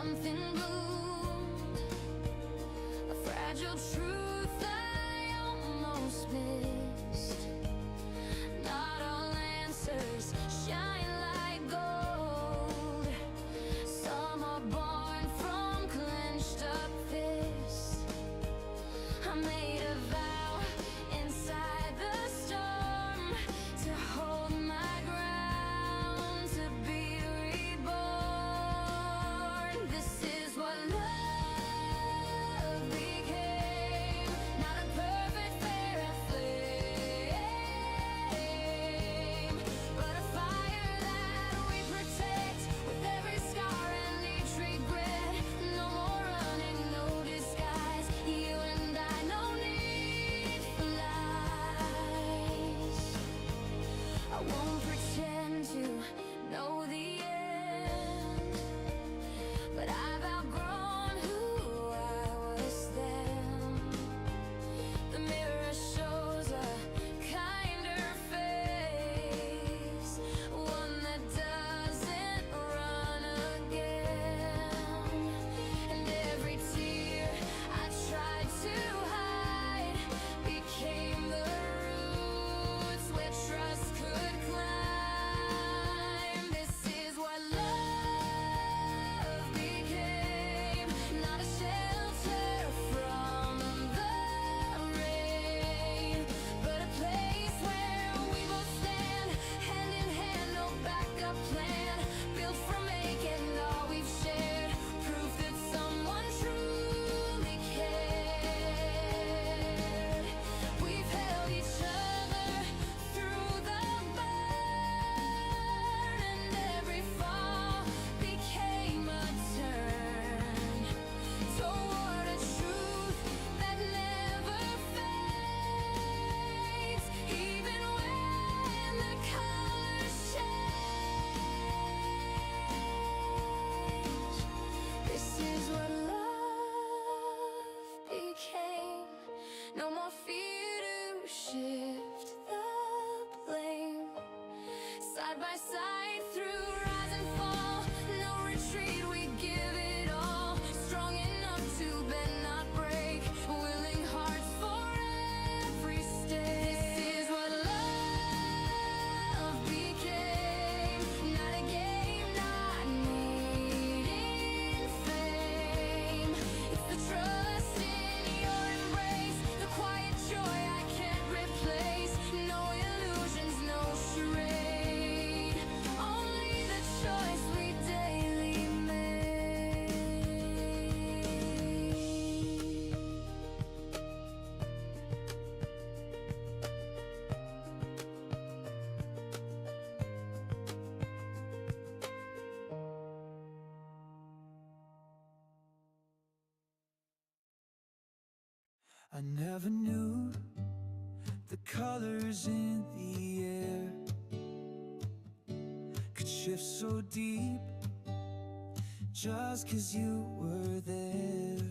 something bloomed, a fragile truth I almost missed. Not all answers shine like gold. Some are born from clenched up fists. I made a vow inside the storm to hold my ground, to be reborn. This is what love became. Not a perfect fair flame, but a fire that we protect with every scar and each regret. No more running, no disguise. You and I, no need for lies. I won't pretend to know the end, but I've outgrown who I was then. The mirror shows a kinder face, one that doesn't run again. And every tear I tried to hide became the roots where trust could climb. This is what love became. Not a shelter from the rain, but a place where we both stand, hand in hand, no backup plan. Built from making all we've shared, proof that someone truly cared. We've held each other through the burn, and every fall became a turn toward a truth that never fades, even when the colors change. This is what love became. No more fear to shift the blame. Side by side through rise and fall, no retreat, we give it all. Strong enough to bend, not break, willing hearts for every stake. This is what love became. Not a game, not needing fame. It's the trust in your embrace, the quiet joy I can't replace. No illusions, no charade, only the choice we daily make. I never knew the colors in the air could shift so deep just 'cause you were there.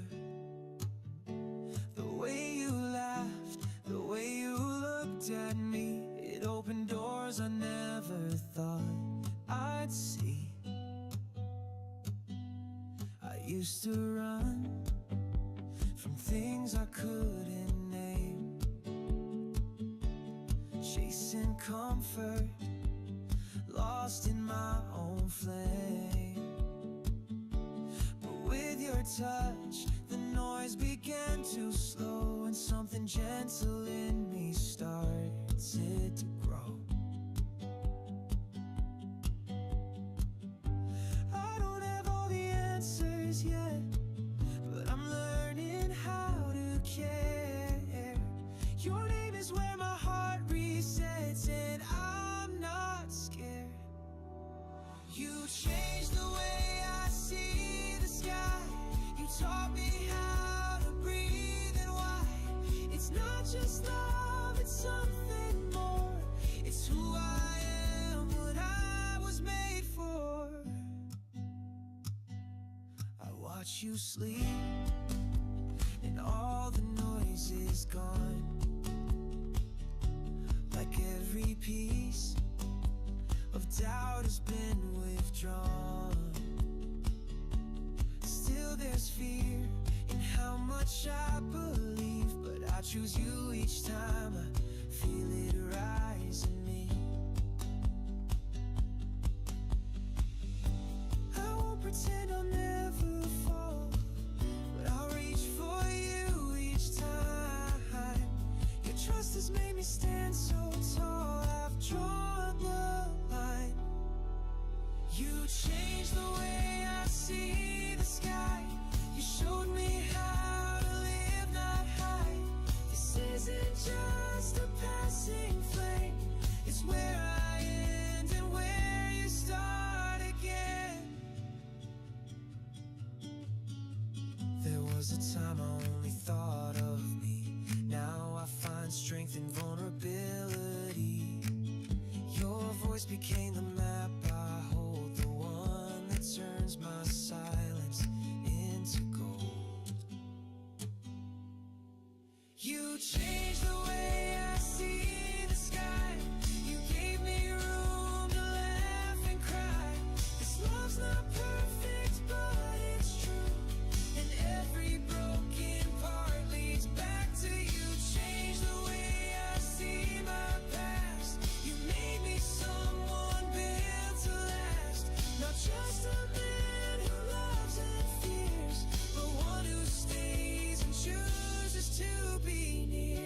The way you laughed, the way you looked at me, it opened doors I never thought I'd see. I used to run from things I couldn't name, chasing comfort, lost in my own flame. But with your touch, the noise began to slow, and something gentle in me started to grow. I don't have all the answers yet, but I'm learning how to care. Your name is where my heart resets, and I'm not scared. You changed the way I see the sky. You taught me how to breathe and why. It's not just love, it's something more. It's who I am, what I was made for. I watch you sleep, and all the noise is gone. Like every piece of doubt has been withdrawn. there's fear in how much I believe, but I choose you each time I feel it rise in me. I won't pretend I'll never fall, but I'll reach for you each time. Your trust has made me stand so tall. I've drawn the line. You changed the way I see the sky. You showed me how to live, not hide. This isn't just a passing flame. It's where I end and where you start again. There was a time I only thought of me. Now I find strength in vulnerability. Your voice became the map I hold, the one that turns my silence into gold. You changed the way I see the sky. You gave me room to laugh and cry. This love's not perfect, but it's true. And every broken part leads back to you. Changed the way I see my past. You made me someone built to last. Not just a man who loves and fears, but one who stays and chooses to be near.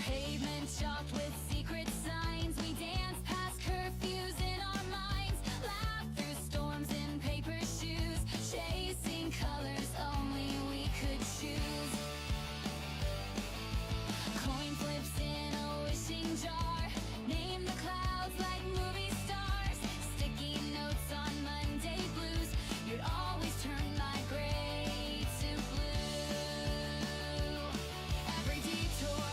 Pavement chalked with secret signs. We dance past curfews in our minds. Laugh through storms in paper shoes. Chasing colors only we could choose. Coin flips in a wishing jar. Name the clouds like movie stars. Sticky notes on Monday blues. You'd always turn my gray to blue. Every detour,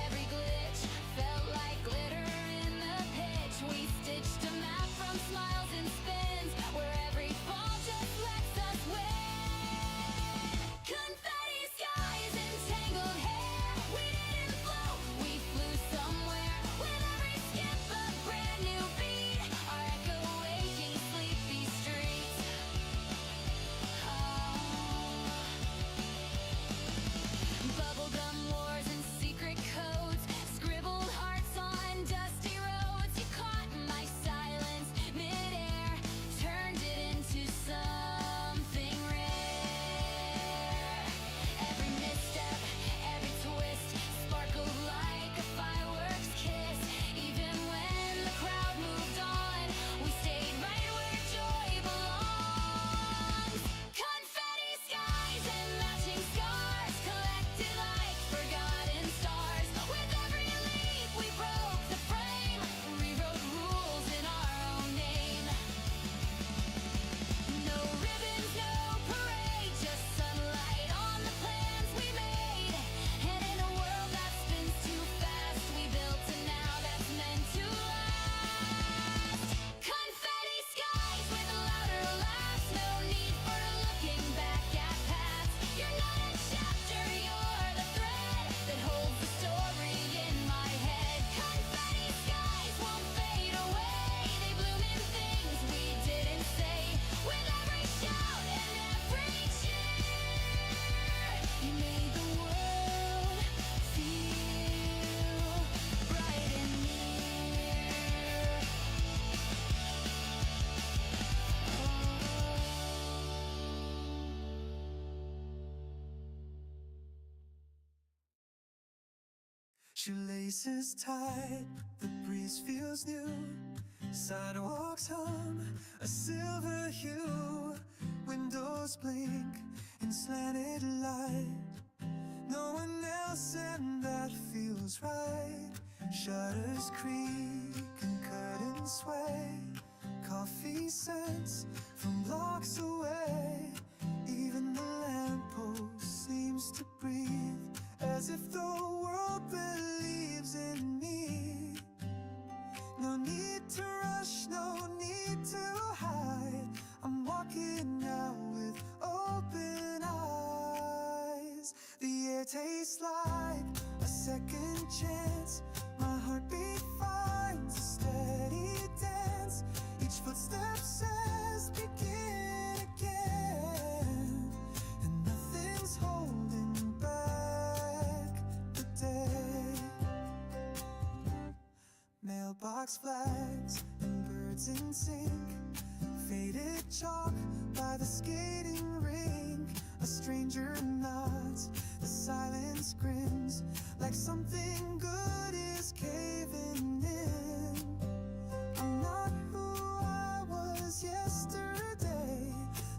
every glitch felt like glitter in the pitch. We stitched a map from smiles and spins, where every fall just lets us win. Confetti skies and tangled hair. We didn't float, we flew somewhere. With every skip a brand new beat, our echo waking sleepy streets. Bubblegum wars and secret codes, scribbled hearts on dusty roads. You caught my silence midair, turned it into something rare. Every misstep, every twist, sparkled like a fireworks kiss. Even when the crowd moved on, we stayed right where joy belongs. Confetti skies and matching scars, collected like forgotten stars. With every leap we broke the frame, rewrote rules in our own name. No ribbons, no parade, just sunlight on the plans we made. And in a world that spins too fast, we built a now that's meant to last. Confetti skies with louder laughs, no need for looking back at past. You're not a chapter, you're the thread that holds the story in my head. Confetti skies won't fade away, they bloom in things we didn't say. With every shout and every cheer, you made the world feel bright and near. Shoelaces tied, the breeze feels new. Sidewalks hum, a silver hue. Windows blink in slanted light. No one else and that feels right. Shutters creak and curtains sway. Coffee scents from blocks away. Even the lamppost seems to breathe, as if the world believes in me. No need to rush, no need to hide. I'm walking out with open eyes. The air tastes like a second chance. My heartbeat finds a steady dance. Each footstep says begin again, and nothing's holding back the day. Mailbox flags and birds in sync, faded chalk by the skating rink. A stranger nods, the silence grins, like something good is caving in. I'm not who I was yesterday.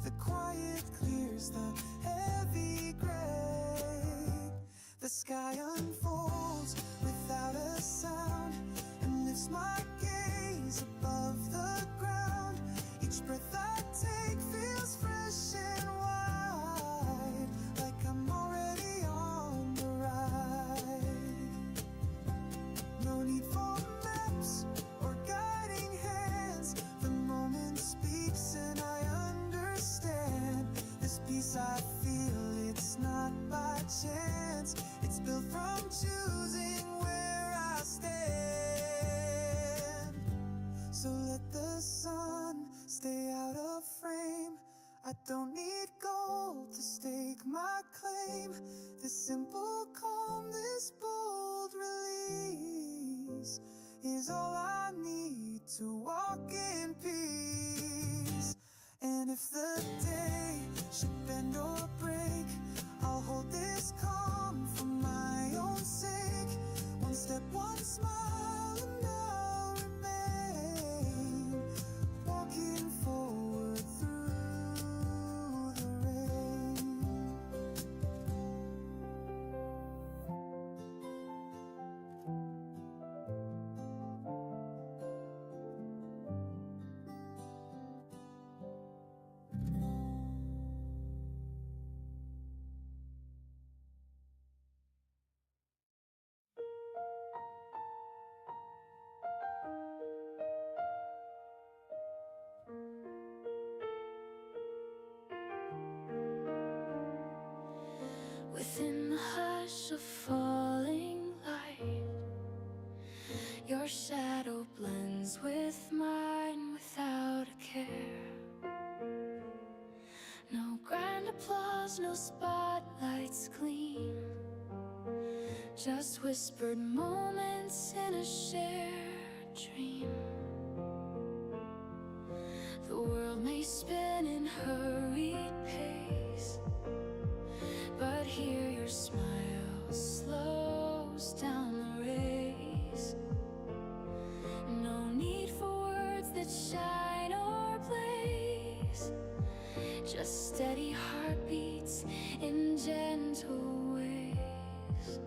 The quiet clears the heavy gray. The sky unfolds without a sound and lifts my gaze above the ground. Each breath I take feels fresh and wide, like I'm already on the ride. No need for maps or guiding hands. The moment speaks and I understand. This peace I feel, it's not by chance. It's built from choosing where I stand. So let the sun stay out of frame. I don't need gold to stake my claim. This simple calm, this bold release is all I need to walk in peace. And if the day should bend or break, I'll hold this calm for my own sake. One step, one smile, and I'll remain walking forward through the rain. Within the hush of falling light, your shadow blends with mine without a care. No grand applause, no spotlights gleam, just whispered moments in a shared dream. The world may spin in hurried pace, but here your smile slows down the race. No need for words that shine or blaze, just steady heartbeats in gentle ways.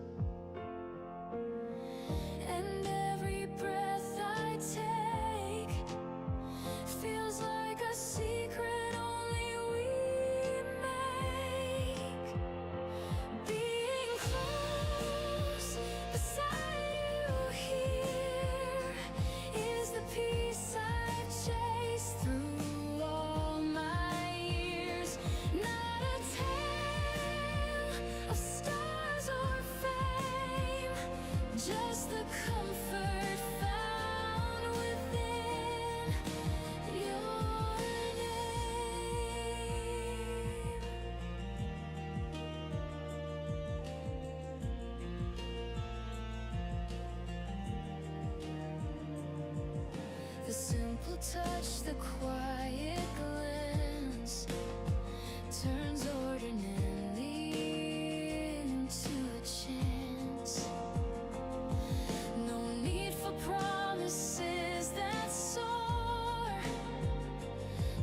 And every breath I take feels like a secret only we make. Being close beside you here is the peace I've chased through all my years. Not a tale of stars or fame, just the comfort found within your name. The simple touch, the quiet glance turns ordinary into a chance. No need for promises that soar,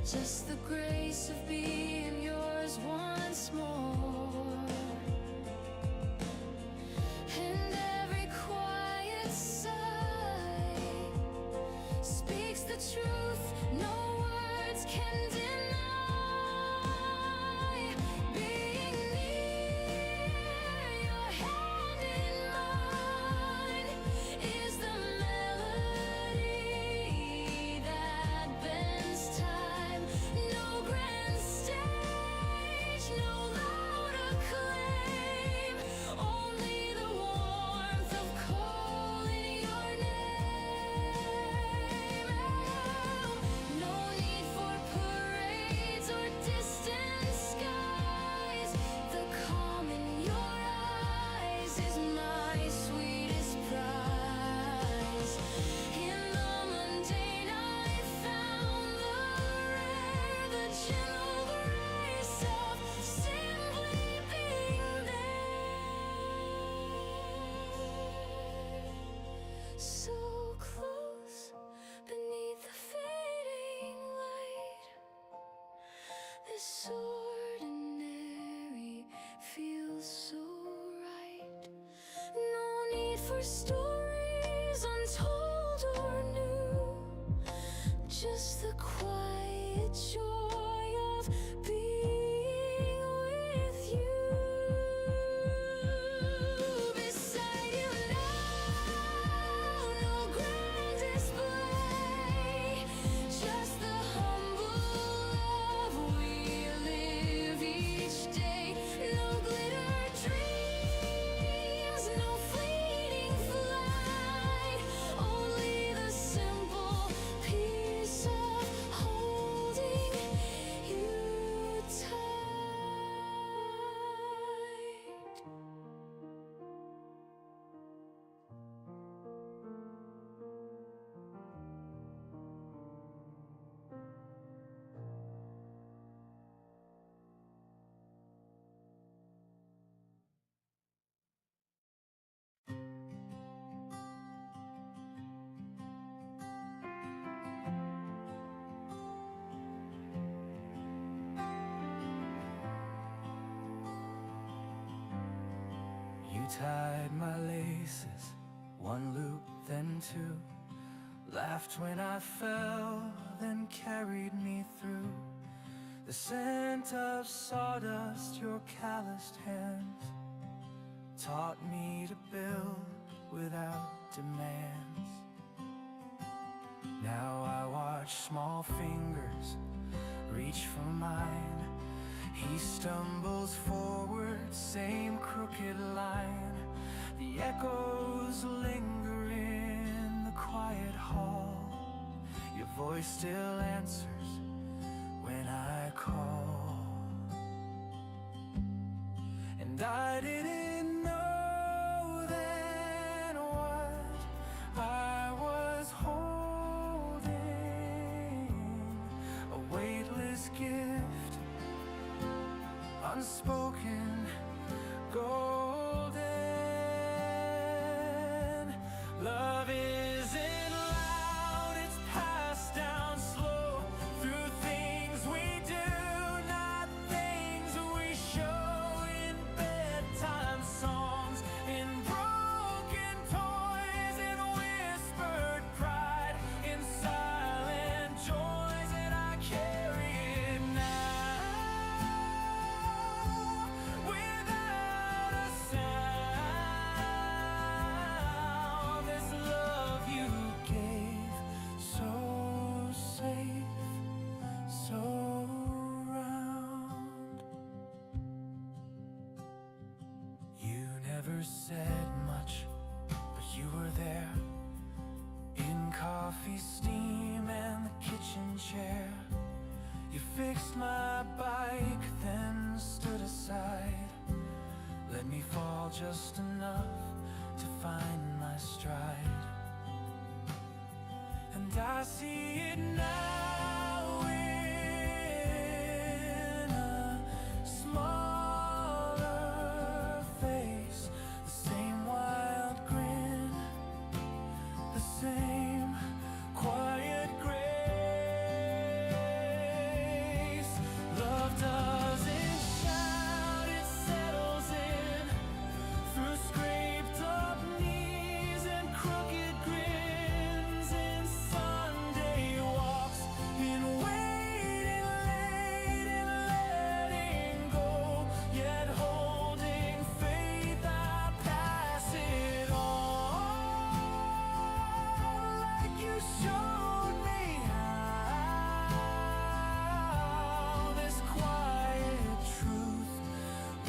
just the grace of being yours once more. And every quiet sigh speaks the truth no words can deny. Being near, your hand in mine, is the melody were stories untold or new, just the quiet joy of being with you. Beside you now, no grand display, just the humble love we live each day. No glitter dreams, no fleeting flight, only the simple peace of holding you tight. You tied my laces, one loop, then two. Laughed when I fell, then carried me through. The scent of sawdust, your calloused hands, taught me to build without demands. Now I watch small fingers reach for mine. He stumbles forward, same crooked line. The echoes linger in the quiet hall. Your voice still answers when I call. And I didn't know then what I was holding. A weightless gift, unspoken, golden. Love isn't loud, it's passed down slow through things we do, not things we show. In bedtime songs, in broken toys, in whispered pride, in silent joys, and I carry it now without a sound. This love you gave, so safe, so round. You never said much, but you were there, in coffee steam and the kitchen chair. You fixed my bike, then stood aside, let me fall just enough to find my stride. And I see it now in a smaller face, the same wild grin, the same quiet grace. Love doesn't shout, it settles in through scraped up knees and crooked grins, in Sunday walks, in waiting late, in letting go, yet holding faith. I pass it on like you showed me how. This quiet truth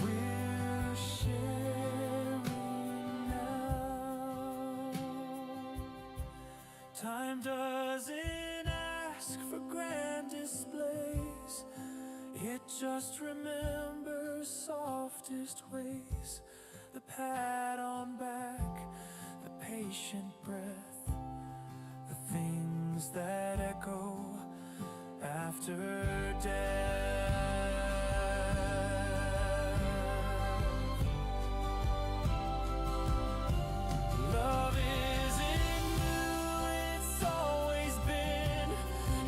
we're sharing now. Time doesn't ask for grand displays, it just remembers softest ways. The pat on back, the patient breath, the things that echo after death. Love isn't new, it's always been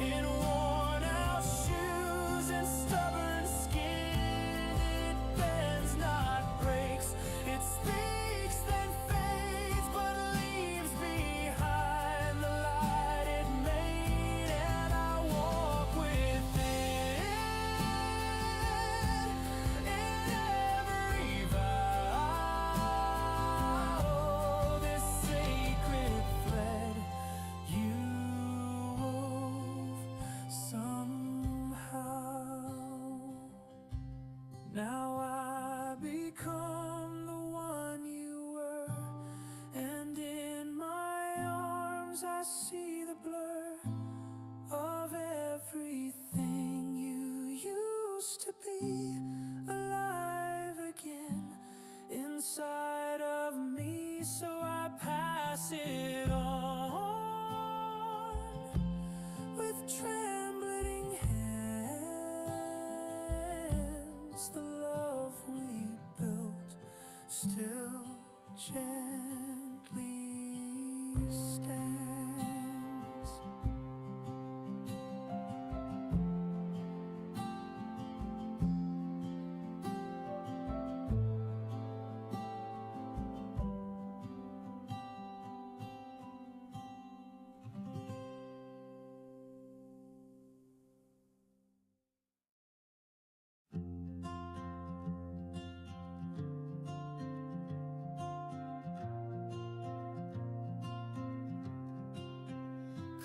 in worn out shoes and stubborn skin. It bends, not breaks, it speaks then fades, but feels to be alive again inside of me, so I pass it on with trembling hands. The love we built still gently stands.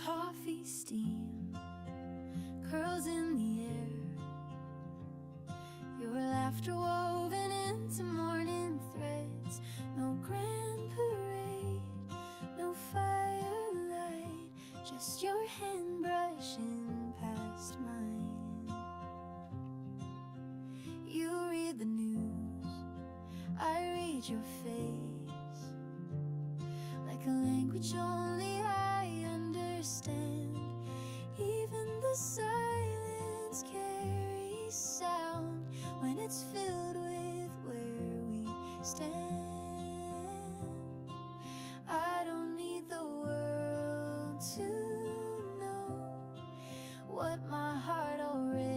Coffee steam curls in the air, your laughter woven into morning threads. No grand parade, no firelight, just your hand brushing past mine. You read the news, I read your face, like a language only I understand. Even the silence carries sound when it's filled with where we stand. I don't need the world to know what my heart already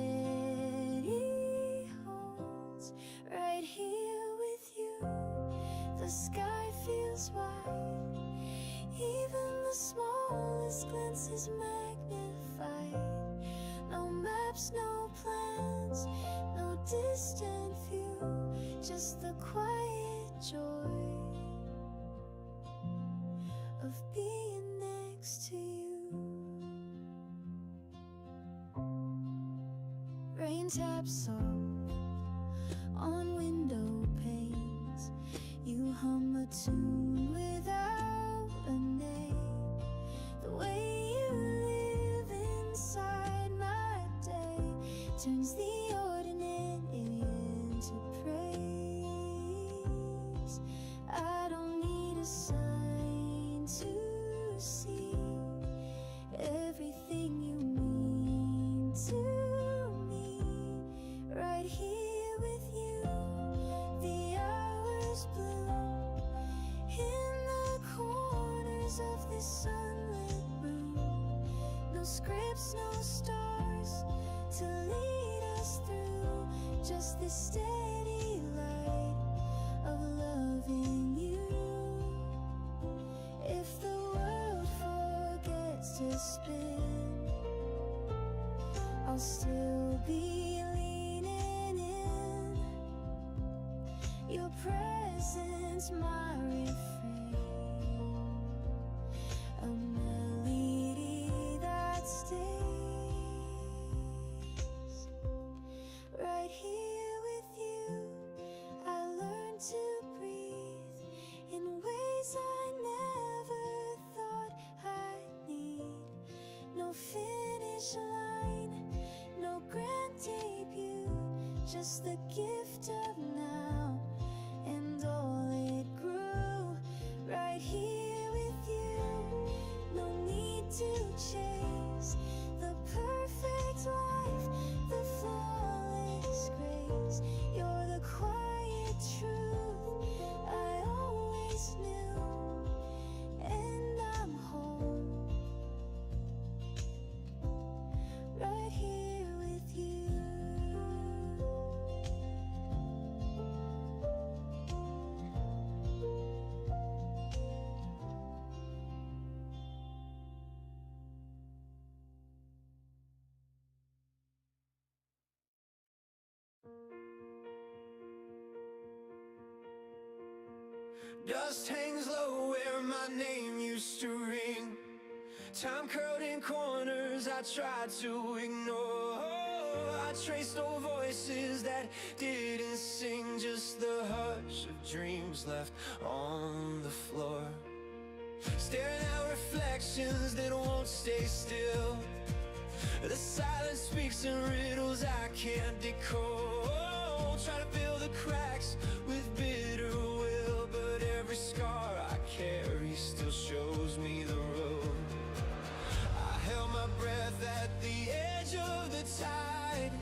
holds. Right here with you, the sky feels wide. Even the smallest glance is magnified. No maps, no plans, no distant view, just the quiet joy of being next to you. Rain taps soft on window panes. You hum a tune without a name. The way you live inside my day turns the ordinary into praise. I don't need a sign to see everything you mean to me. Right here with you, the hours bloom in the corners of this sunlit room. No scripts, no stars to lead us through, just this steady light of loving you. If the world forgets to spin, I'll still be leaning in. Your presence, my refrain, a melody that stays. Right here with you, I learned to breathe in ways I never thought I'd need. No finish line, no grand debut, just the gift of now and all it grew. Right here with you, no need to chase the perfect life, the flawless grace. You're the quiet truth I always knew, and I'm home right here with you. Dust hangs low where my name used to ring. Time curled in corners I tried to ignore. I traced old voices that didn't sing, just the hush of dreams left on the floor. Staring at reflections that won't stay still. The silence speaks in riddles I can't decode. Try to fill the cracks with bitter will, but every scar I carry still shows me the road. I held my breath at the edge of the tide,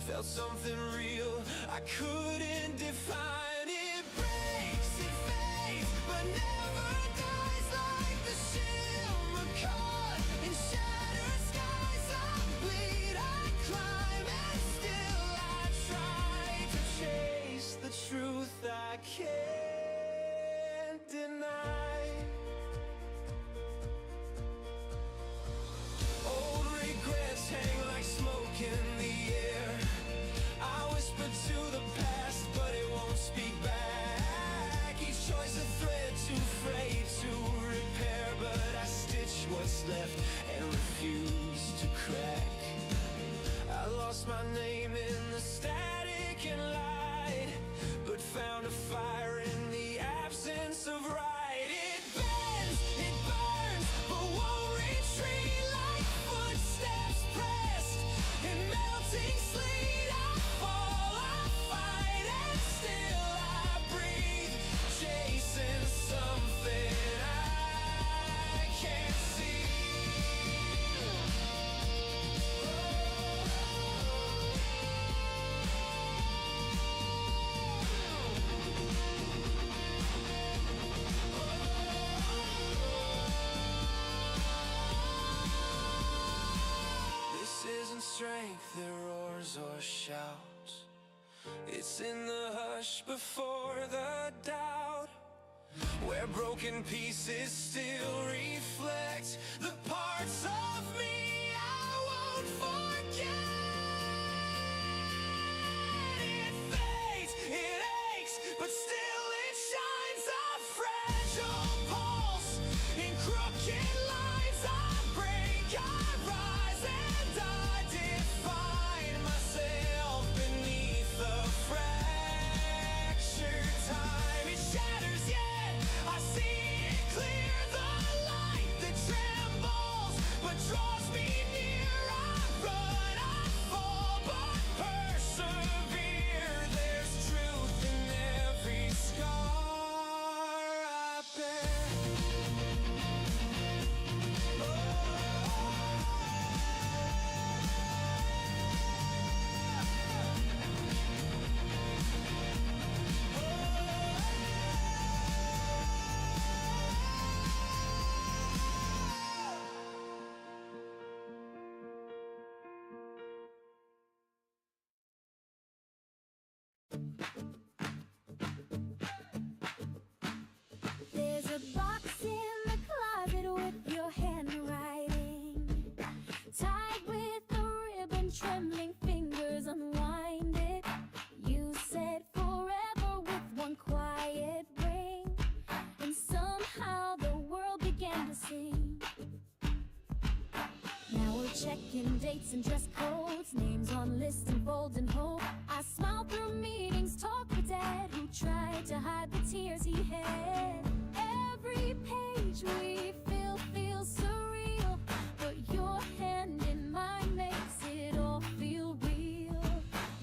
felt something real I couldn't define. It breaks, it fades, but never dies like the shimmer caught in shattered skies. I bleed, I climb, and still I try to chase the truth I can't deny. Old regrets hang like smoke in the air. I whisper to the past, but it won't speak back. Each choice a thread too frayed to repair, but I stitch what's left and refuse to crack. I lost my name in the static and light, but found a fire in the absence of right. It bends, it burns, but won't retreat like footsteps pressed in melting sleet. I fall, I fight, and still I breathe, chasing something I can't see. This isn't strength that roars or shouts. It's in the hush before the doubt, where broken pieces still reflect the parts of me I won't forget. It fades, it aches, but still it shines. A fragile pulse in crooked lines. I break, I rise, and I define myself beneath the fractured time. It shatters, yet I see it clear. The light that trembles but draws me near. I run, I fall, but persevere. There's truth in every scar I bear. There's a box in the closet with your handwriting, tied with a ribbon, trembling fingers unwind it. You said forever with one quiet ring, and somehow the world began to sing. Now we're checking dates and dress codes, names on lists and folds and hope. I smiled through meetings, talked with Dad, who tried to hide the tears he had. Every page we fill feels surreal, but your hand in mine makes it all feel real.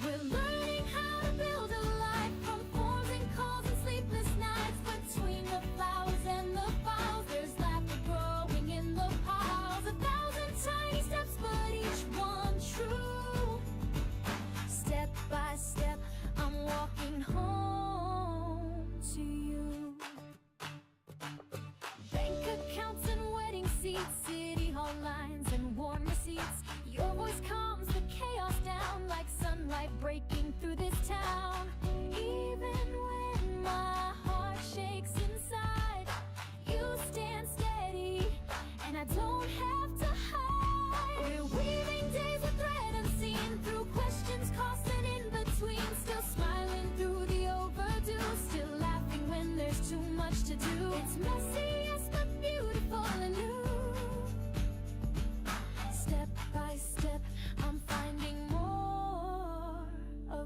We're learning how to build a life from forms and calls and sleepless nights. Between the flowers and the files, there's laughter growing in the piles. 1,000 tiny steps, but each one true. Step by step, I'm walking home to you. Bank accounts and wedding seats, city hall lines and warm receipts. Your voice calms the chaos down like sunlight breaking through this town. Even when my heart shakes inside, you stand steady, and I don't have to hide. We're weaving days with thread unseen, through questions, costs, and in between. Still smiling through the overdue, still laughing when there's too much to do. It's messy, yes, but beautiful and new. Step by step, I'm finding more of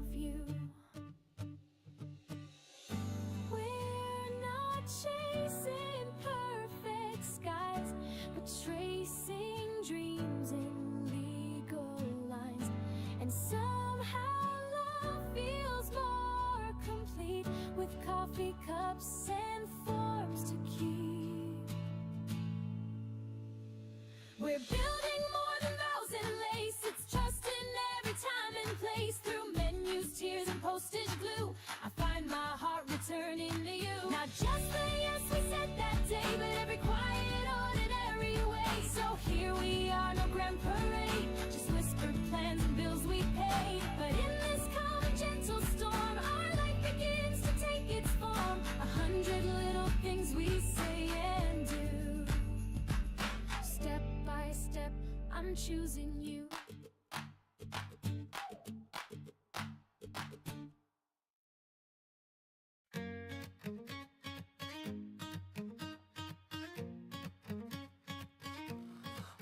And somehow love feels more complete with coffee cups and forms to keep. We're building more than vows and lace. It's trust in every time and place. Through menus, tears, and postage glue, I find my heart returning to you. Not just the yes we said that day, but every quiet, ordinary way. So here we are, no grand parade, just whispered plans and bills we pay. But in this calm and gentle storm, our life begins to take its form. 100 little things we say and do. Step by step, I'm choosing you.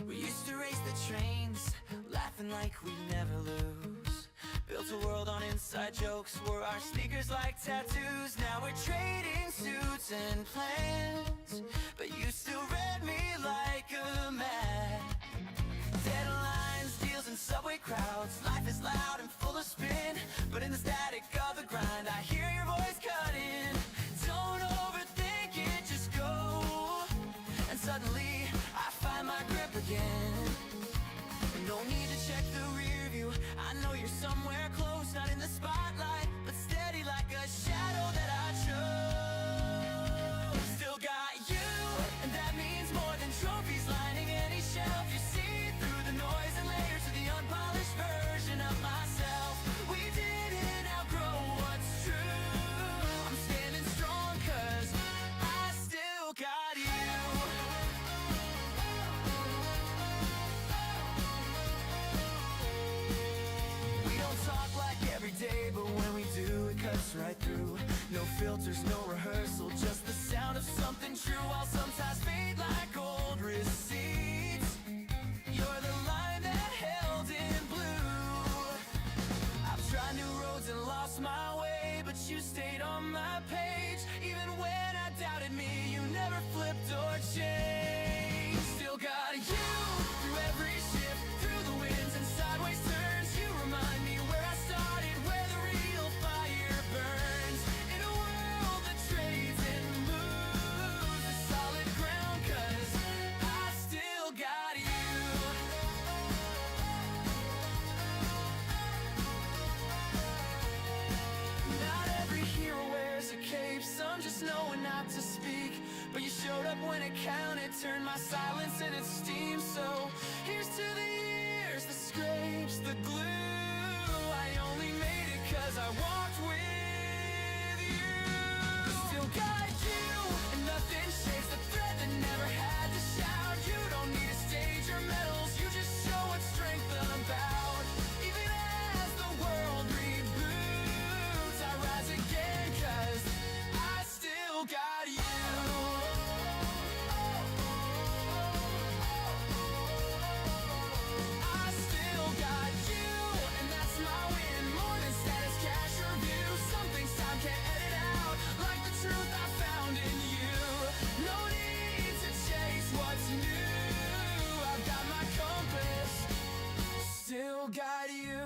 We used to race the trains, laughing like we'd never lose. Built a world on inside jokes, wore our sneakers like tattoos. Now we're trading suits and plans, but you still read me like a man. Deadlines, deals, and subway crowds. Life is loud and full of spin, but in the static of the grind, I hear your voice cutting. Don't overthink it, just go. And suddenly, I find my grip again. No need to check the rear view, I know you're somewhere close. Not in the spotlight, but steady like a shadow that I chose. Still got you, and that means more than trophies lining any shelf. You see through the noise and layers of the unpolished version of myself. We didn't outgrow what's true. I'm standing strong 'cause I still got you. We don't talk like every day, but when we do, it cuts right through. No filters, no rehearsal, just the sound of something true. I'll sometimes fade like old receipts. You're the line that held in blue. I've tried new roads and lost my way, but you stayed on my page. Even when I doubted me, you never flipped or changed. Still got you through every shift, through the winds and sideways turns. You remind me where I started, where the real fire burns. In a world that trades and moves, the solid ground, 'cause I still got you. Not every hero wears a cape, some just knowing not to speak. But you showed up when it counted, turned my silence into steam. So here's to the years, the scrapes, the glue. I only made it 'cause I walked with you. Still got you, and nothing shakes the thread that never had to shout. You don't need a stage or medals, you just show what strength about. Even as the world reboots, I rise again 'cause I still got you. I still got you, and that's my win. More than status, cash, or view. Some things time can't edit out, like the truth I found in you. No need to chase what's new. I've got my compass, still got you.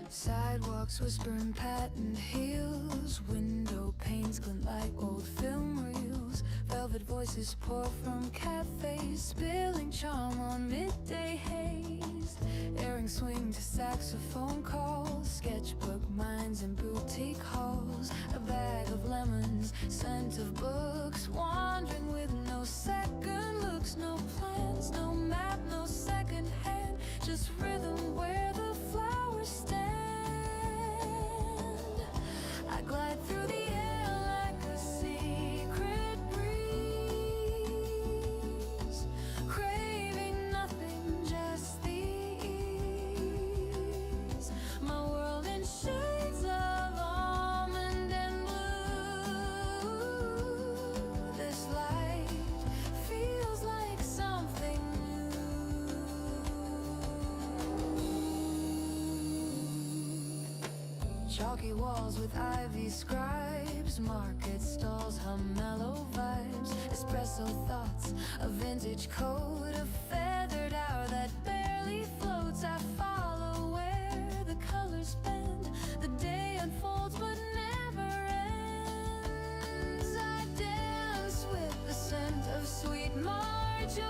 Sidewalks whispering patent heels, window panes glint like old film reels. Velvet voices pour from cafes, spilling charm on midday haze. Earrings swing to saxophone calls, sketchbook minds and boutique halls. A bag of lemons, scent of books, wandering with no second looks. No plans, no map, no second hand, just rhythm where the flowers stand. I glide through the air like a secret breeze, craving nothing, just the ease. My world in shades of almond and blue. Chalky walls with ivy scribes, market stalls hum mellow vibes, espresso thoughts, a vintage coat, a feathered hour that barely floats. I follow where the colors bend, the day unfolds but never ends. I dance with the scent of sweet marjoram,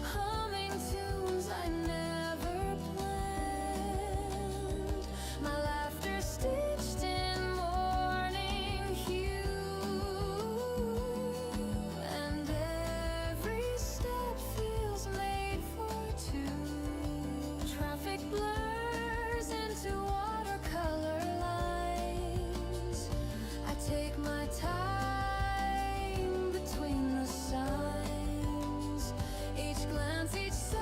humming tunes I never planned, my laughter stitched in morning hue, and every step feels made for two. Traffic blurs into watercolor lines, I take my time between the signs, each glance, each sigh,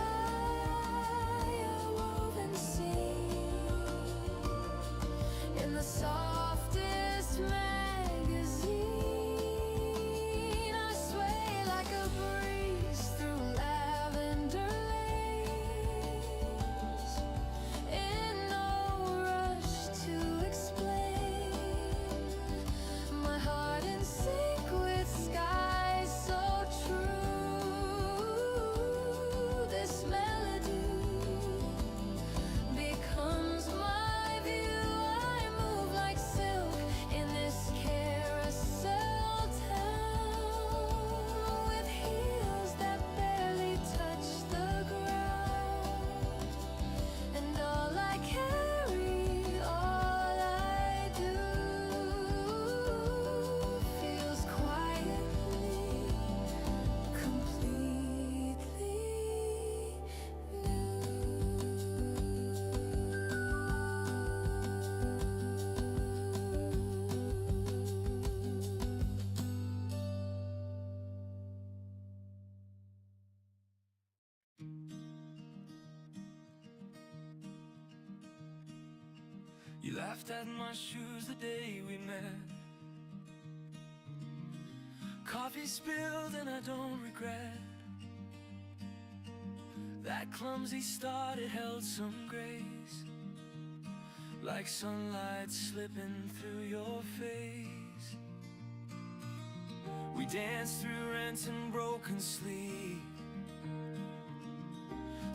a woven scene in the softest magazine. I sway like a breeze through lavender lanes, in no rush to explain, my heart in sync with skies so true. This melody becomes my view. I move like silk in this carousel town, with heels that barely touch the ground, and all I carry, all I do, feels quietly, completely You laughed at my shoes the day we met. Coffee spilled and I don't regret. That clumsy start, it held some grace, like sunlight slipping through your face. We danced through rent and broken sleep,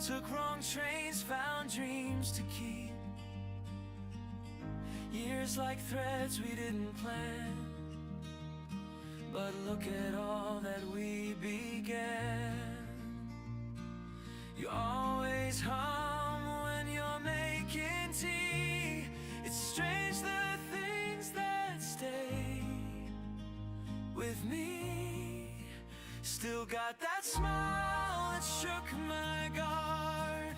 took wrong trains, found dreams to keep. Years like threads we didn't plan, but look at all that we began. You always hum when you're making tea. It's strange the things that stay with me. Still got that smile that shook my guard,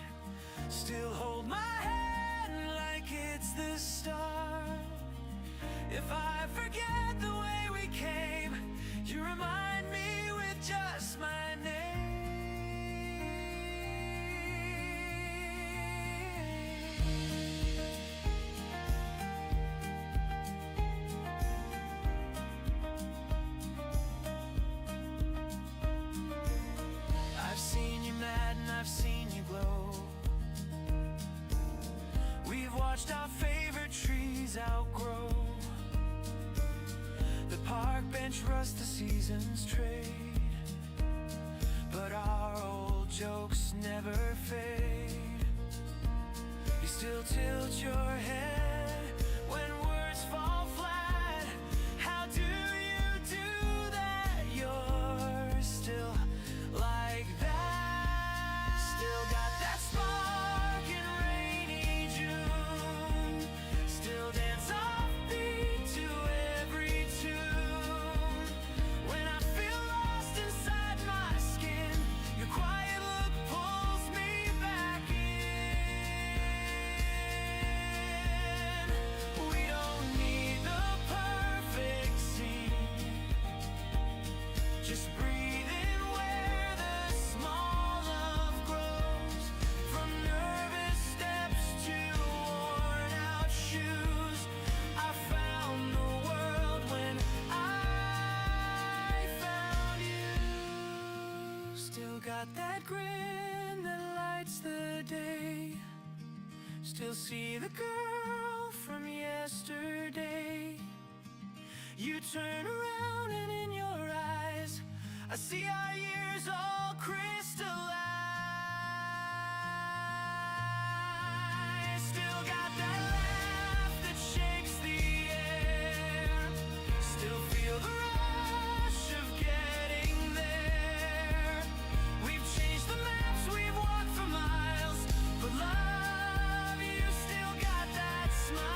still hold my hand like it's the start. If I forget the way we came, you remind me with just my name. I've seen you mad and I've seen you glow. We've watched our favorite trees outgrow. The park bench rust, the seasons trade, but our old jokes never fade. You still tilt your head when words fall flat. How do you do that? You're still like that. Still got that spark in rainy June, still dance offbeat to every tune. When I feel lost inside my skin, your quiet look pulls me back in. We don't need the perfect scene, just breathe in where the small love grows. From nervous steps to worn out shoes, I found the world when I found you. Still got that grin that lights the day, still see the girl yesterday. You turn around and in your eyes I see our years all crystallized. Still got that laugh that shakes the air. Still feel the rush of getting there. We've changed the maps, we've walked for miles, but love, you still got that smile.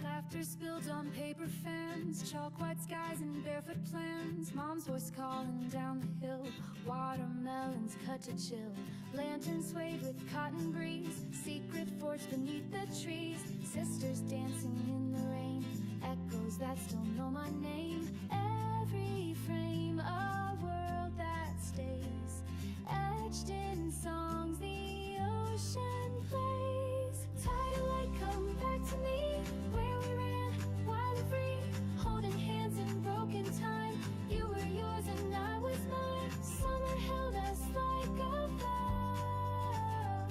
Laughter spilled on paper fans, chalk white skies and barefoot plans. Mom's voice calling down the hill, watermelons cut to chill. Lanterns swayed with cotton breeze, secret forts beneath the trees. Sisters dancing in the rain, echoes that still know my name. Every frame a world that stays, etched in songs the ocean plays. Tidal light, come back to me, where we ran wild and free, holding hands in broken time. You were yours and I was mine. Summer held us like a vow.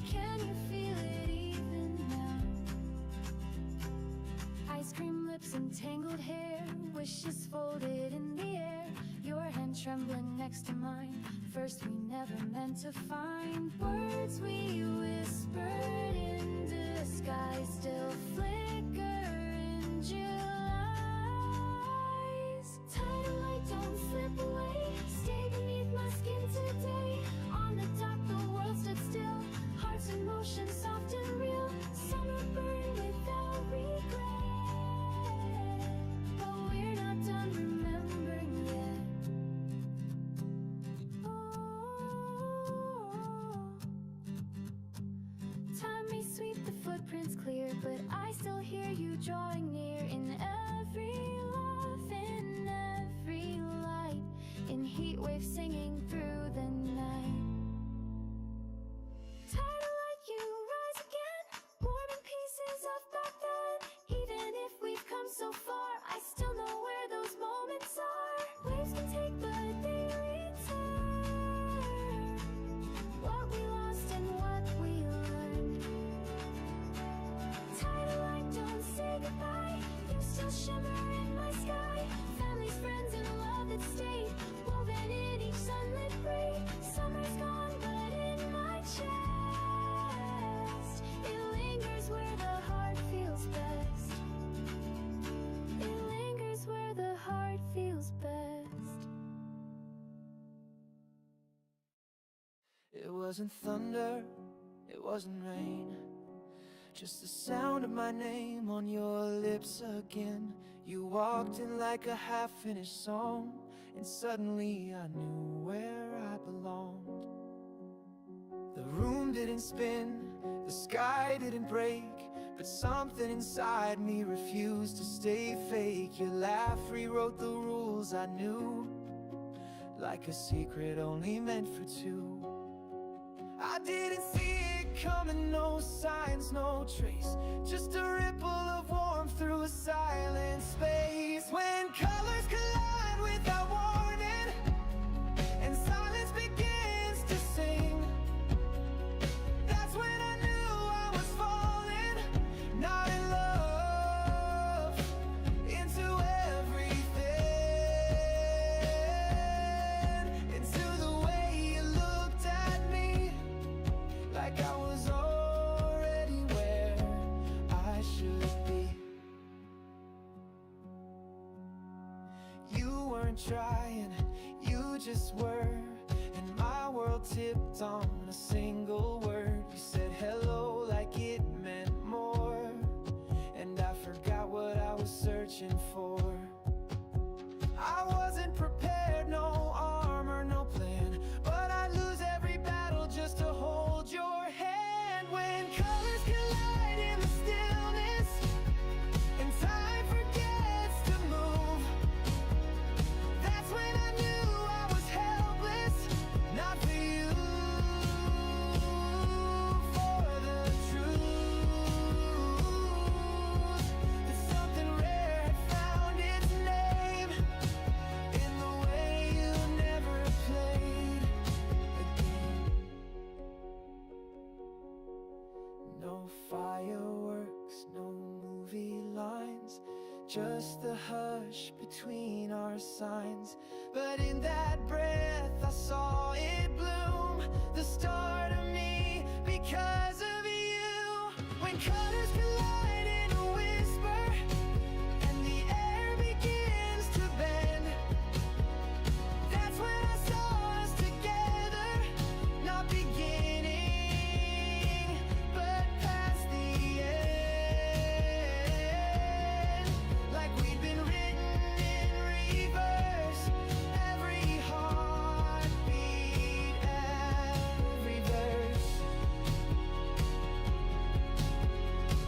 Can you feel it even now? Ice cream lips and tangled hair, wishes folded in the air. Your hand trembling next to mine, first we never meant to find. Words we whispered in disguise still flicker in July's. Tidal light, don't slip away, stay beneath my skin today. On the dock the world stood still, hearts in motion, soft and real. Summer burned without regret, but we're not done remembering yet. Time may sweep the footprints clear, but I still hear you drawing near. In every laugh, in every light, in heat waves singing through the night. Tidal light, you rise again, warming pieces of back then. Even if we've come so far, I still know where those moments are. Waves can take, but they return. What we lost and what we learned. Tidal light, don't say goodbye, you still shimmer in my sky. Families, friends, and love that stayed, woven in each sunlit braid. Summer's gone, but in my chest it lingers where the heart feels best. It lingers where the heart feels best. It wasn't thunder, it wasn't rain, just the sound of my name on your lips again. You walked in like a half-finished song, and suddenly I knew where I belonged. The room didn't spin, the sky didn't break, but something inside me refused to stay fake. Your laugh rewrote the rules I knew, like a secret only meant for two. I didn't see it coming, no signs, no trace, just a ripple of warmth through a silent space. When colors collide without warning, and silence begins to sing, that's when I knew I was falling, not in love, into everything, into the way you looked at me, like I was already where I should be. You weren't trying, you just were, and my world tipped on a single word. You said hello like it meant more, and I forgot what I was searching for. I wasn't prepared, no armor, no plan, but I'd lose every battle just to hold your hand. When colors collide in the stillness, and time forgets to move, fireworks, no movie lines, just the hush between our signs. But in that breath I saw it bloom, the start of me because of you. When colors collide in a whisper and the air begins to bend, that's when I saw us together, not beginning but past the end. Like we'd been written in reverse, every heartbeat, every verse.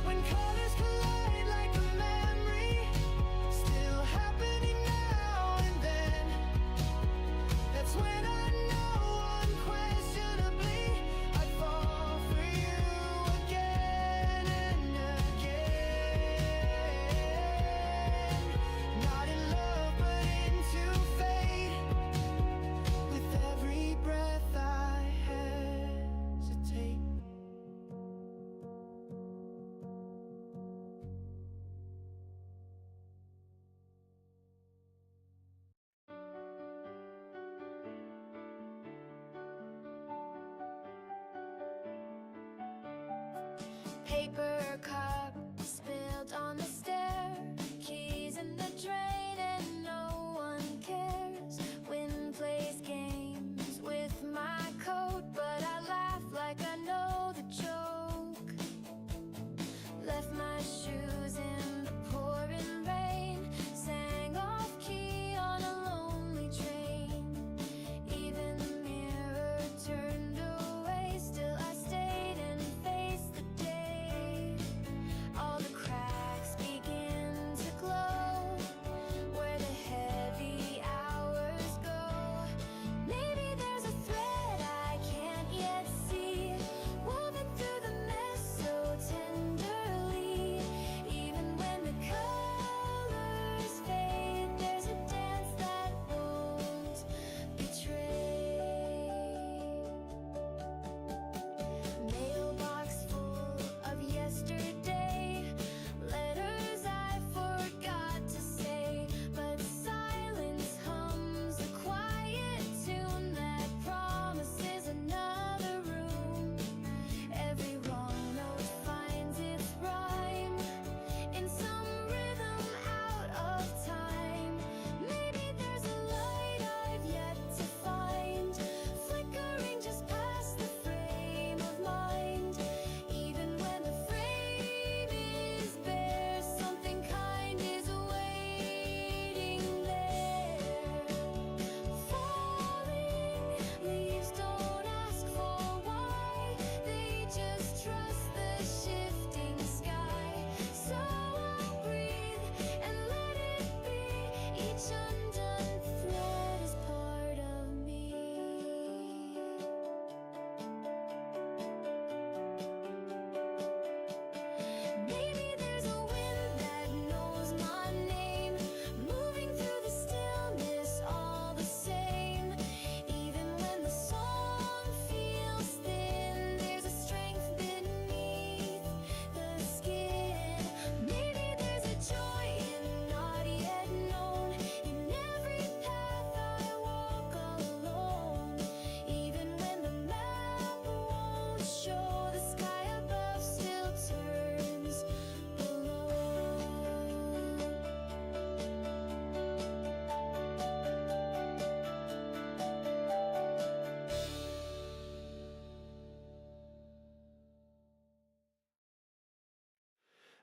When colors collide like a memory, still happening now and then, that's when I know unquestionably I'd fall for you again and again. Not in love but into fate, with every breath I hesitate. Paper cup spilled on the stair, keys in the drain and no one cares. Wind plays games with my coat, but I laugh like I know the joke. Left my shoes in the pouring rain, sang off key on a lonely train. Even the mirror turned away, still I stayed and faced the day. All the cracks begin to glow, where the heavy hours go. Maybe there's a thread I can't yet see, woven through the mess so tenderly. Even when the colors fade, there's a dance that won't betray. Mailbox full of yesterday, letters I forgot to say, but silence hums a quiet tune that promises another room. Every wrong note finds its rhyme in some rhythm out of time. Maybe there's a light I've yet to find, flickering just past the frame of mind. Even when the frame is bare, something kind is waiting there. Falling leaves don't ask for why, they just trust the shifting sky. So I'll breathe and let it be, each undone thread is part of me. Maybe there's a wind that knows my name, moving through the stillness all the same. Even when the song feels thin, there's a strength beneath the skin. Maybe there's a joy in not yet known, in every path I walk alone. Even when the map won't show, the sky above still turns below.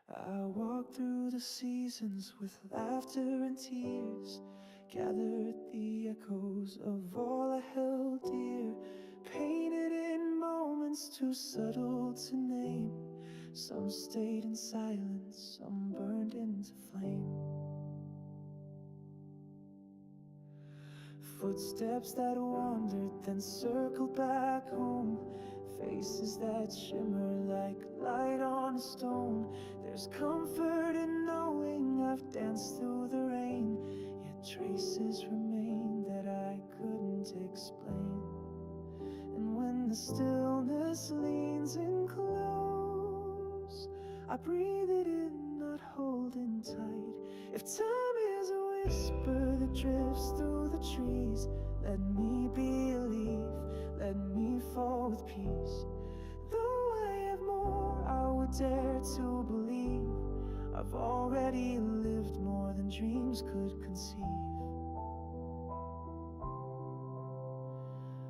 I walked through the seasons with laughter and tears, gathered the echoes of all I held dear, painted in moments too subtle to name. Some stayed in silence, some burned into flame. Footsteps that wandered, then circled back home. Faces that shimmer like light on a stone. There's comfort in knowing I've danced through the rain, yet traces remain that I couldn't explain. And when the stillness leans in close, I breathe it in, not holding tight. If time is a whisper that drifts through the trees, let me be a leaf, let me fall with peace. Though I have more, I would dare to believe I've already lived more than dreams could conceive.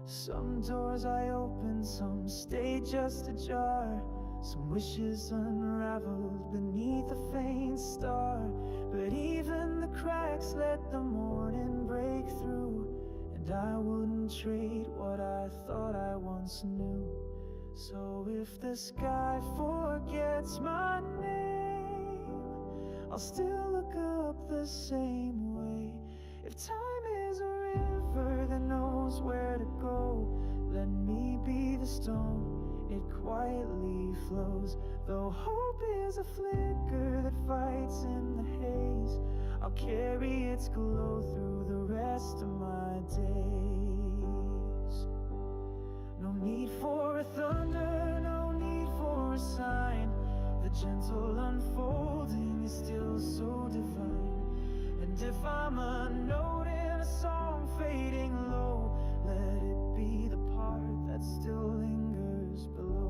Some doors I opened, some stayed just ajar. Some wishes unraveled beneath a faint star. But even the cracks let the morning break through, and I wouldn't trade what I thought I once knew. So if the sky forgets my name, I'll still look up the same way. If time is a river that knows where to go, let me be the stone it quietly flows. Though hope is a flicker that fights in the haze, I'll carry its glow through the rest of my days. No need for a thunder, no need for a sign. The gentle unfolding is still so divine. And if I'm a note in a song fading low, let it be the part that still lingers below.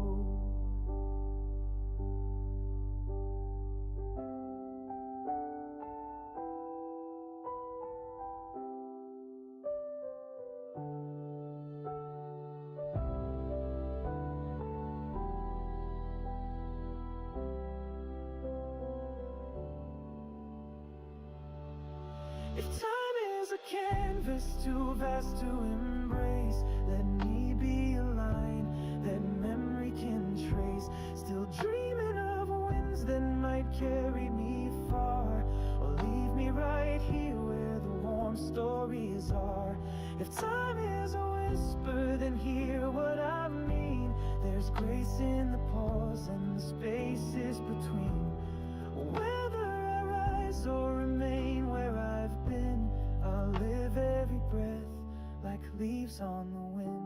If time is a canvas too vast to embrace, let me be a line that memory can trace. Still dreaming of winds that might carry me far, or leave me right here where the warm stories are. If time is a whisper, then hear what I mean. There's grace in the pause and the spaces between. Whether I rise or remain where I've been, I'll live every breath like leaves on the wind.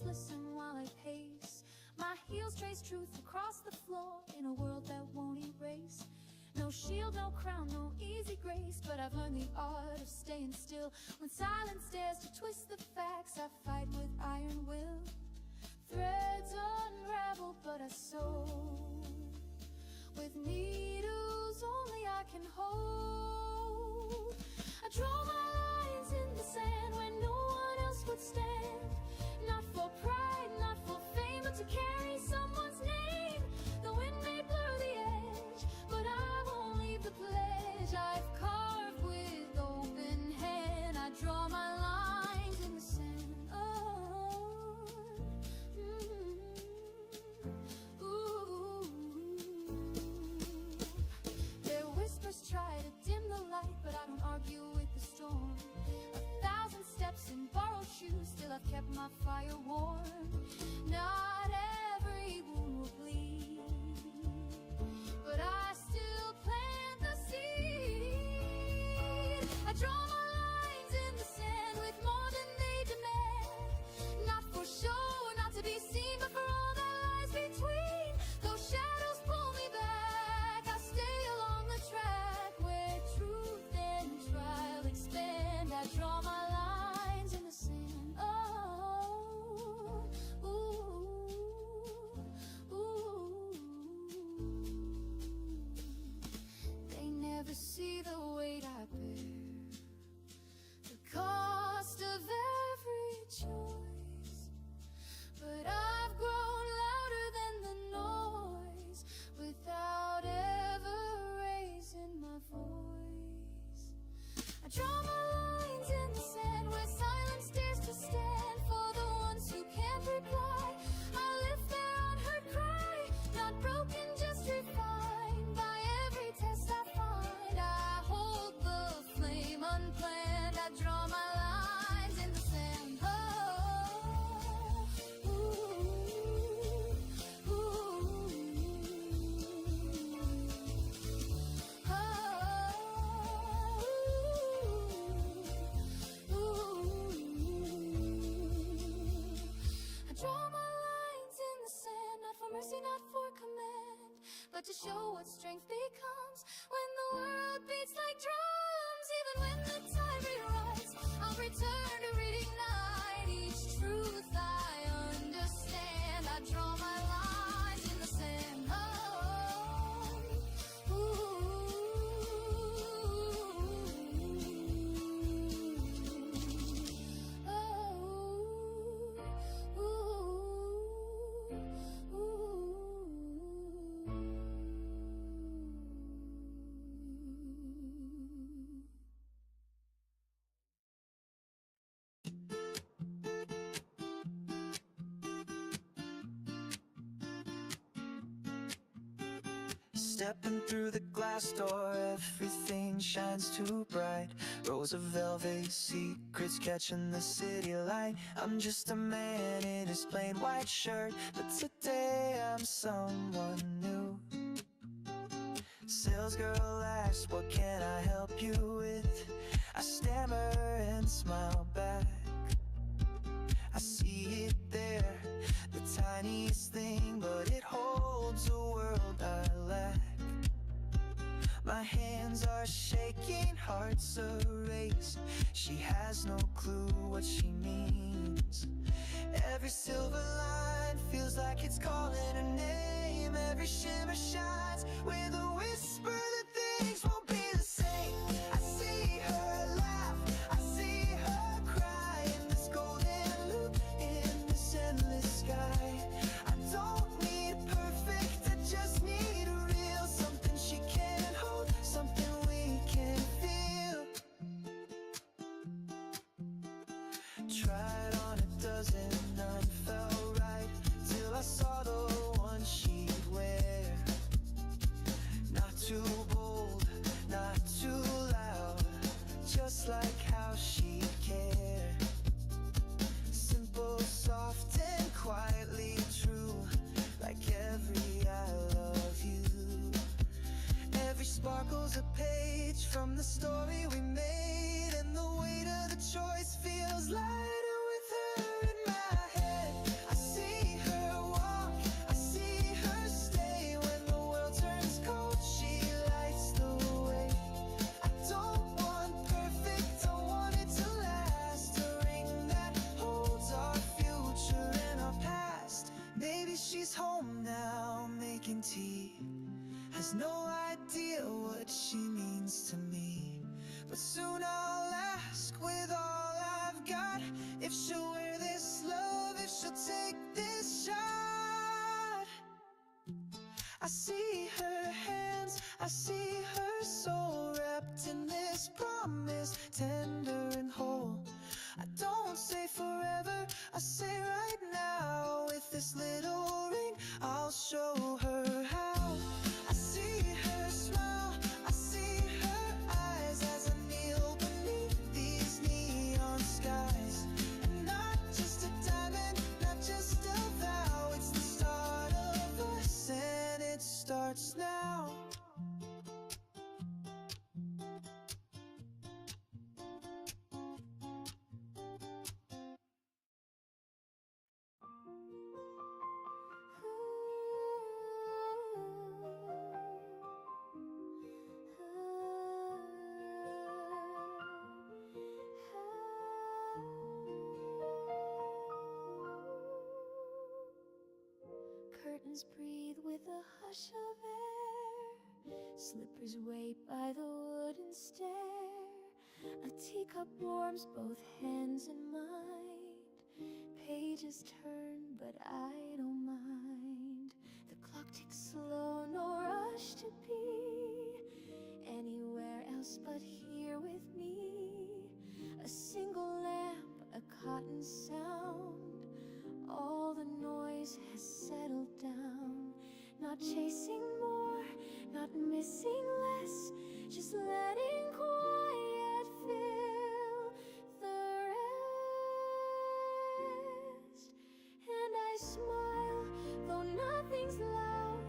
Listen while I pace. My heels trace truth across the floor in a world that won't erase. No shield, no crown, no easy grace, but I've learned the art of staying still. When silence dares to twist the facts, I fight with iron will. Threads unravel, but I sew with needles only I can hold. I draw my lines in the sand where no one else would stand. Not for pride, not for fame, but to carry someone's name. The wind may blur the edge, but I won't leave the pledge I've carved with open hand. I draw my lines in the sand. Oh, but to show what strength becomes when the world beats like drums. Even when the tide rewrites, I'll return to reignite each truth I understand. I draw my lines in the sand. Stepping through the glass door, everything shines too bright. Rows of velvet secrets catching the city light. I'm just a man in his plain white shirt, but today I'm someone new. Sales girl asks, what can I help you with? I stammer and smile back. I see it there, the tiniest thing, but it holds a world I lack. My hands are shaking, hearts a race. She has no clue what she means. Every silver line feels like it's calling her name. Every shimmer shines with a whisper that things won't be the same. I see her laugh, I see her cry in this golden loop, in this endless sky. I don't need perfect, I just need a real something she can hold, something we can feel. Tried on a dozen, none felt right, till I saw the one she'd wear. Not too bold, not too loud, just like how she'd care. Simple, soft and quietly true, like every I love you. Every sparkle's a page from the story we made, and the weight of the choice feels lighter with her in my head. I see her walk, I see her stay. When the world turns cold, she lights the way. I don't want perfect, I want it to last. A ring that holds our future and our past. Maybe she's home now, making tea. Has no idea what she means to me, but soon I'll ask with all I've got if she'll wear this love, if she'll take this shot. I see her hands, I see her soul wrapped in this promise, tender and whole. I don't say forever, I say right now. With this little ring, I'll show her how. I see her smile, I see her eyes as I kneel beneath these neon skies. And not just a diamond, not just a vow, it's the start of us, and it starts now. Curtains breathe with a hush of air. Slippers wait by the wooden stair. A teacup warms both hands and mind. Pages turn, but I don't mind. The clock ticks slow, no rush to be anywhere else but here with me. A single lamp, a cotton sound. All the noise has settled down. Not chasing more, not missing less, just letting quiet fill the rest. And I smile, though nothing's loud,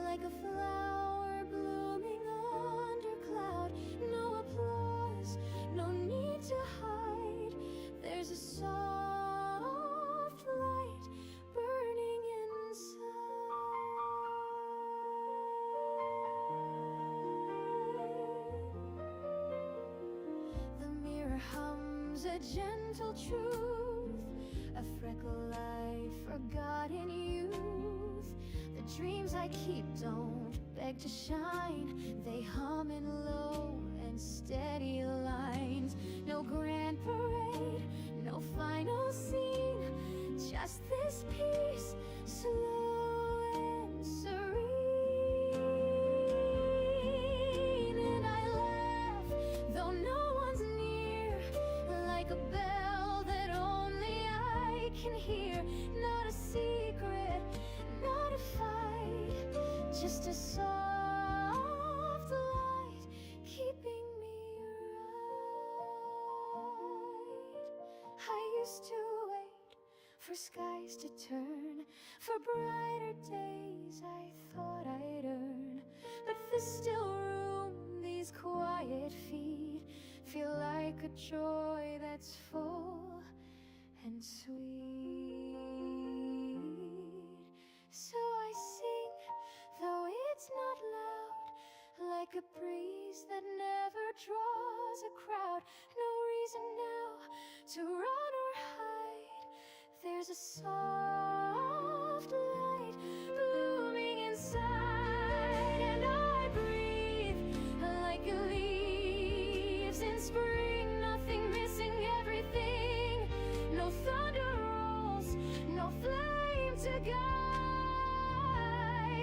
like a flower blooming under cloud. No applause, no need to hide. There's a soft light burning inside. knows a gentle truth, a freckle I forgot in youth. The dreams I keep don't beg to shine, they hum in low and steady lines. No grand parade, no final scene, just this peace, slow and serene. And I laugh, though no one's near, like a bell that only I can hear. Not a secret, not a fight, just a soft light keeping me right. I used to wait for skies to turn, for brighter days I thought I'd earn. But this still room, these quiet feet, feel like a joy that's full and sweet. So I sing, though it's not loud, like a breeze that never draws a crowd. No reason now to run or hide, there's a soft light blooming inside. And I breathe like leaves in spring, nothing missing, everything. No thunder rolls, no flame to guide,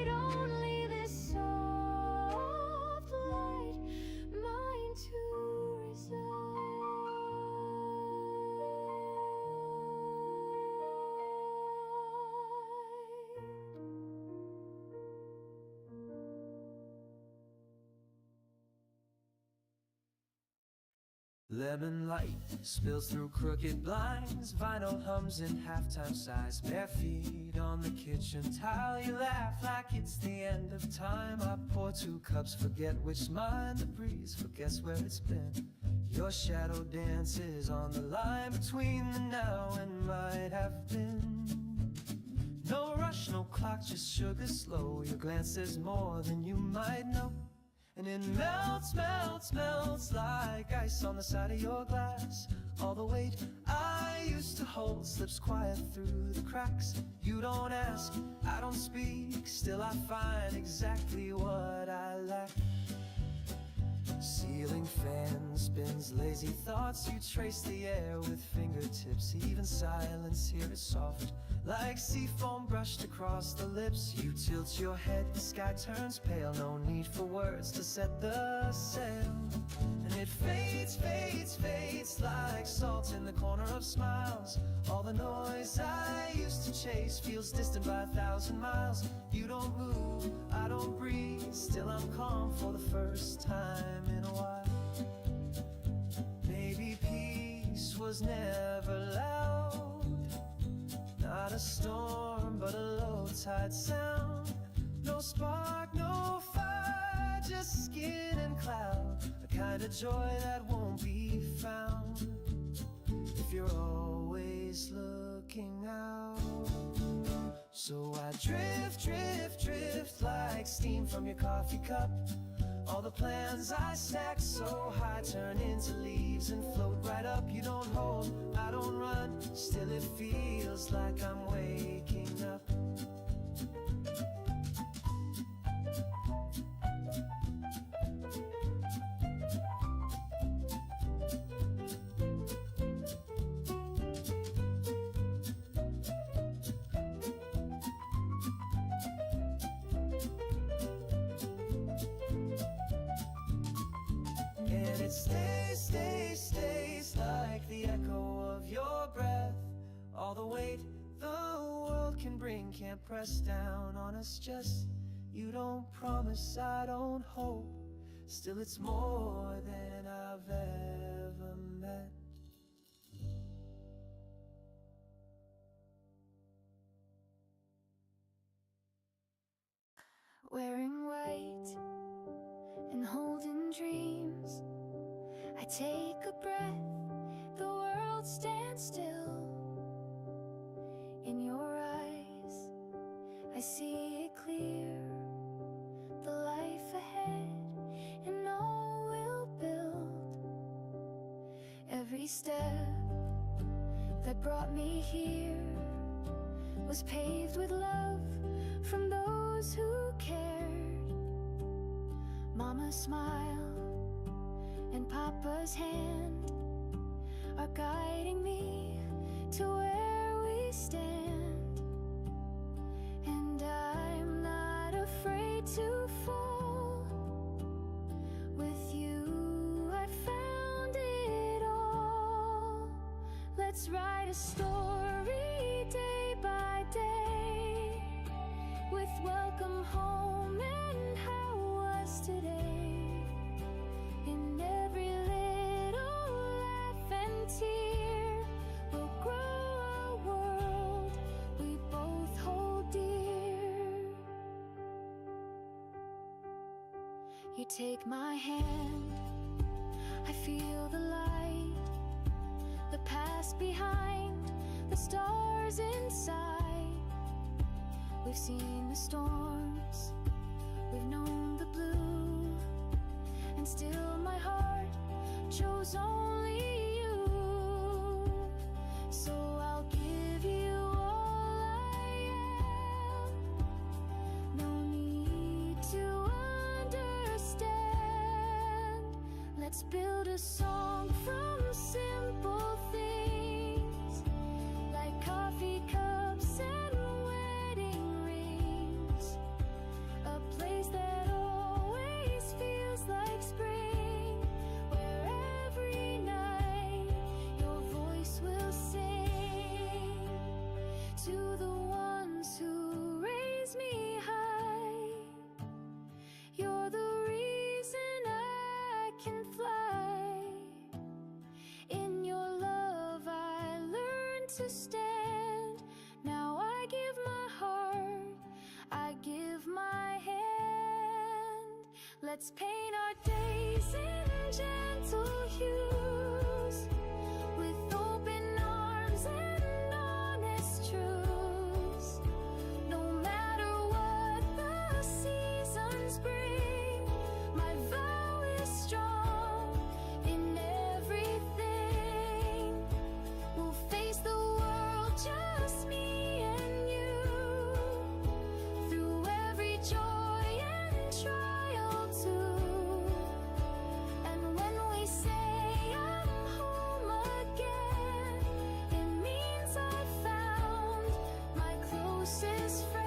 only this soft light, mine to reside. Lemon light spills through crooked blinds, vinyl hums in halftime size. Bare feet on the kitchen tile, you laugh like it's the end of time. I pour 2 cups, forget which's mine. The breeze forgets where it's been. Your shadow dances on the line between the now and might have been. No rush, no clock, just sugar slow. Your glance says more than you might know. And it melts, melts, melts like ice on the side of your glass. All the weight I used to hold slips quiet through the cracks. You don't ask, I don't speak, still I find exactly what I lack. Ceiling fan spins lazy thoughts, you trace the air with fingertips. Even silence here is soft, like sea foam brushed across the lips. You tilt your head, the sky turns pale. No need for words to set the sail. And it fades, fades, fades like salt in the corner of smiles. All the noise I used to chase feels distant by 1,000 miles. You don't move, I don't breathe, still I'm calm for the first time in a while. Maybe peace was never loud, not a storm, but a low tide sound. No spark, no fire, just skin and cloud. A kind of joy that won't be found if you're always looking out. So I drift, drift, drift like steam from your coffee cup. All the plans I stacked so high turn into leaves and float right up. You don't hold, I don't run, still it feels like I'm waking up. And it stays, stays, stays like the echo of your breath. All the weight the world can bring can't press down on us. Just you don't promise, I don't hope. Still it's more than I've ever met. Wearing white and holding dreams, I take a breath, the world stands still. In your eyes, I see it clear, the life ahead and all we'll build. Every step that brought me here was paved with love from those who cared. Mama's smile and Papa's hand are guiding me to where we stand. And I'm not afraid to fall. With you I found it all. Let's write a story day by day, with welcome home and how was today. In every little laugh and tear, we'll grow a world we both hold dear. You take my hand, I feel the light, the past behind, the stars inside. We've seen the storms, we've known the blue, and still my heart chose only you. So I'll give you all I am. No need to understand. Let's build a song from simple things, like coffee cups and wedding rings. A place that always feels like spring, where every night your voice will sing. To the ones who raise me high, you're the reason I can fly. In your love I learned to stand. Now I give my heart, I give my hand. Let's paint our days in gentle hues, with open arms and honest truths. No matter what the seasons bring, my vow is strong in everything. We'll face the world, just me and you, through every joy and trial too. And when we say I'm home again, it means I've found my closest friend.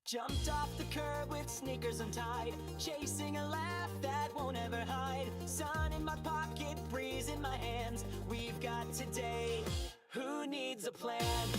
Jumped off the curb with sneakers untied, chasing a laugh that won't ever hide. Sun in my pocket, breeze in my hands. We've got today. Who needs a plan?